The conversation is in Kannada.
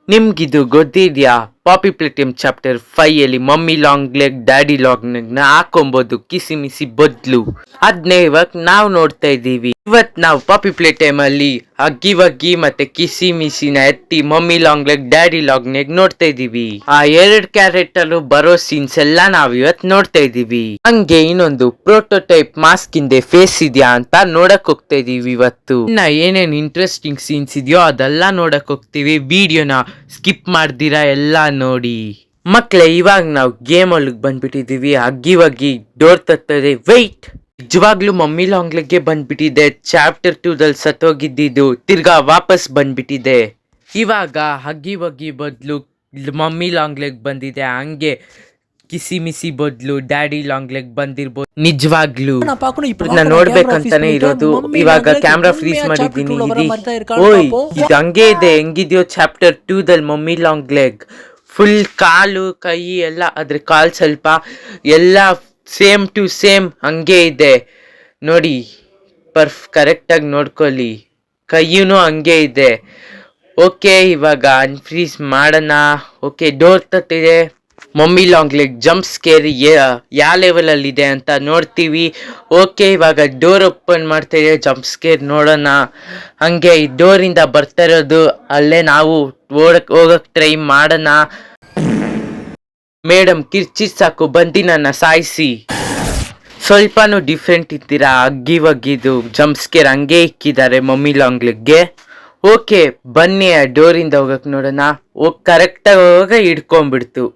ನಿಮ್ಗಿದು ಗೊತ್ತಿದ್ಯಾ? ಪಾಪಿ ಪ್ಲೇಟಿಯಂ ಚಾಪ್ಟರ್ 5 ಅಲ್ಲಿ mummy long leg daddy long leg ನ ಹಾಕೊಬಹುದು ಕಿಸಿಮಿಸಿ ಬದ್ಲು. ಅದ್ನೇ ಇವಾಗ ನಾವು ನೋಡ್ತಾ ಇದ್ದೀವಿ. ಇವತ್ ನಾವು ಪಾಪಿ ಪ್ಲೇಟಿಯಂ ಅಲ್ಲಿ ಅಗ್ಗಿ ವಗ್ಗಿ ಮತ್ತೆ ಕಿಸಿಮಿಸಿನ ಎತ್ತಿ mummy long leg daddy long leg ನೋಡ್ತಾ ಇದೀವಿ. ಆ 2 ಕ್ಯಾರೆಕ್ಟರ್ ಬರೋ ಸೀನ್ಸ್ ಎಲ್ಲ ನಾವ್ ಇವತ್ ನೋಡ್ತಾ ಇದೀವಿ. ಹಂಗೆ ಇನ್ನೊಂದು ಪ್ರೋಟೋಟೈಪ್ ಮಾಸ್ಕ್ ಇಂದೆ ಫೇಸ್ ಇದೆಯಾ ಅಂತ ನೋಡಕ್ ಹೋಗ್ತಾ ಇದೀವಿ ಇವತ್ತು. ಇನ್ನ ಏನೇನ್ ಇಂಟ್ರೆಸ್ಟಿಂಗ್ ಸೀನ್ಸ್ ಇದೆಯೋ ಅದೆಲ್ಲ ನೋಡಕ್ ಹೋಗ್ತೀವಿ. ವಿಡಿಯೋನ ಸ್ಕಿಪ್ ಮಾಡ್ದಿರಾ ಎಲ್ಲ ನೋಡಿ. ಮಕ್ಳೇ, ಇವಾಗ ನಾವು ಗೇಮ್ ಒಳಗೆ ಬಂದ್ಬಿಟ್ಟಿದೀವಿ. ಅಗ್ಗಿ ವಗ್ಗಿ ಡೋರ್ ತರ್ತದೆ. ವೆಯ್ಟ್, ನಿಜವಾಗ್ಲೂ ಮಮ್ಮಿ ಲಾಂಗ್ ಲೆಗ್ಗೆ ಬಂದ್ಬಿಟ್ಟಿದೆ. ಚಾಪ್ಟರ್ 2 ದಲ್ಲಿ ಸತ್ತೋಗಿದ್ದು ತಿರ್ಗಾ ವಾಪಸ್ ಬಂದ್ಬಿಟ್ಟಿದೆ. ಇವಾಗ ಅಗ್ಗಿ ವಗ್ಗಿ ಬದಲು ಮಮ್ಮಿ ಲಾಂಗ್ ಲೆಗ್ ಬಂದಿದೆ. ಹಂಗೆ ಕಿಸಿಮಿಸಿ ಬದಲು ಡ್ಯಾಡಿ ಲಾಂಗ್ ಲೆಗ್ ಬಂದಿರ್ಬೋದು. ನಿಜವಾಗ್ಲೂ ನೋಡ್ಬೇಕಂತಾನೆ ಇರೋದು. ಇವಾಗ ಕ್ಯಾಮ್ರಾ ಫ್ರೀಸ್ ಮಾಡಿದ್ದೀನಿ. ಓಯ್, ಇದು ಹಂಗೆ ಇದೆ. ಹೆಂಗಿದ್ಯೋ ಚಾಪ್ಟರ್ 2 ದಲ್ಲಿ ಮಮ್ಮಿ ಲಾಂಗ್ ಲೆಗ್ ಫುಲ್ ಕಾಲು ಕೈ ಎಲ್ಲ, ಅದ್ರ ಕಾಲ್ ಸ್ವಲ್ಪ ಎಲ್ಲ ಸೇಮ್ ಟು ಸೇಮ್ ಹಂಗೆ ಇದೆ ನೋಡಿ. ಕರೆಕ್ಟಾಗಿ ನೋಡ್ಕೊಳ್ಳಿ. ಕೈಯೂ ಹಂಗೆ ಇದೆ. ಓಕೆ, ಇವಾಗ ಅನ್ಫ್ರೀಸ್ ಮಾಡೋಣ. ಓಕೆ, ಡೋರ್ ತಟ್ಟಿದೆ. Mummy long leg jump scare ಯಾವ ಲೆವೆಲ್ ಅಲ್ಲಿ ಇದೆ ಅಂತ ನೋಡ್ತೀವಿ. ಓಕೆ, ಇವಾಗ ಡೋರ್ ಓಪನ್ ಮಾಡ್ತಾ ಇದೆ. ಜಂಪ್ ಸ್ಕೇರ್ ನೋಡೋಣ. ಹಂಗೆ ಈ ಡೋರ್ ಇಂದ ಬರ್ತಾ ಇರೋದು ಅಲ್ಲೇ ನಾವು ಹೋಗಕ್ ಟ್ರೈ ಮಾಡೋಣ. ಮೇಡಮ್ ಕಿರ್ಚಿ ಸಾಕು, ಬಂದು ನನ್ನ ಸಾಯಿಸಿ. ಸ್ವಲ್ಪನೂ ಡಿಫ್ರೆಂಟ್ ಇದ್ದೀರಾ? ಅಗ್ಗಿ ವಗ್ಗಿದು ಜಂಪ್ ಸ್ಕೇರ್ ಹಂಗೆ ಇಕ್ಕಿದ್ದಾರೆ ಮಮ್ಮಿ ಲಾಂಗ್ ಲೆಗ್ಗೆ. ಓಕೆ, ಬನ್ನಿ ಆ ಡೋರಿಂದ ಹೋಗಕ್ ನೋಡೋಣ. ಕರೆಕ್ಟಾಗಿ ಹೋಗ ಹಿಡ್ಕೊಂಡ್ಬಿಡ್ತು.